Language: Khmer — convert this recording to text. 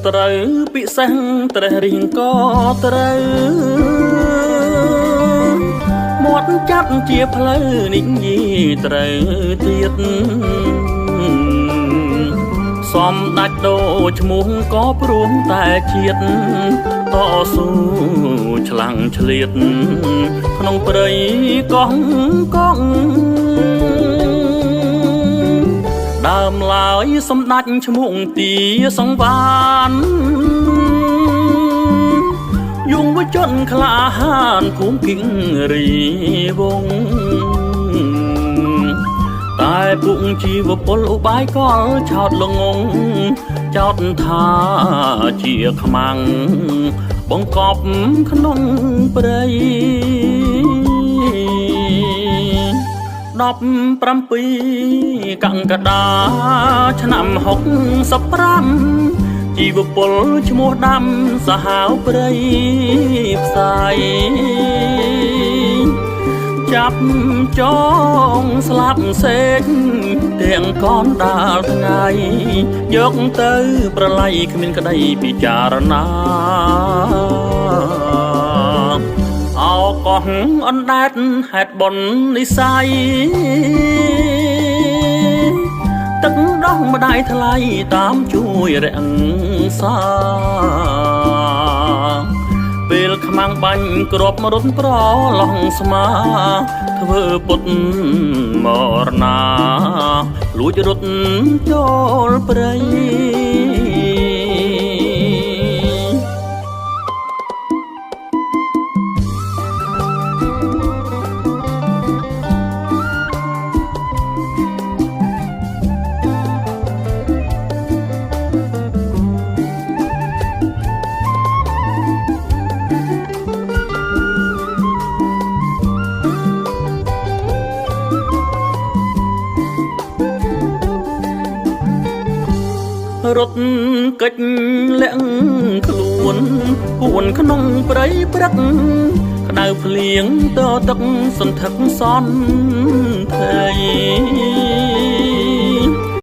ត្រូវពិសេសត្រេះរៀងក៏ត្រូវមាត់ចាត់ជាផ្លូវនិយាយត្រូវទៀតសំដាច់ដូរឈ្មោះក៏ព្រមតែជាតិតស៊ូឆ្លាំងឆ្លៀតក្នុងព្រៃកោះកងដើមឡើយសម្ដេចឈ្មោះទីសង្វានយុវជនក្លាហានភូមិគិរីវងតែពុកជីវពលឧបាយកលឆោតល្ងងចោតថាជាខ្មាំងបង្កប់ក្នុងព្រៃ17កក្កដាឆ្នាំ65ជីវពលឈ្មោះដាំសាហាវព្រៃផ្សាយចាប់ចងស្លាប់សេកទាំងកនដាល់ថ្ងៃយកទៅប្រឡ័យគ្មានក្តីពិចារណាអោកោះអណ្ដែតហេតុបុណ្យនិស័យទឹកម្ដងម្ដាយថ្លៃតាមជួយរក្សាពេលខ្មាំងបាញ់គ្រាប់រត់ប្រឡងស្មាធ្វើពុតមរណាលួចរត់ចូលព្រៃរត់កិច្ចលាក់ខ្លួនពួនក្នុងព្រៃព្រឹកក្តៅភ្លៀងតទឹកសន្ធឹកសន់ថៃ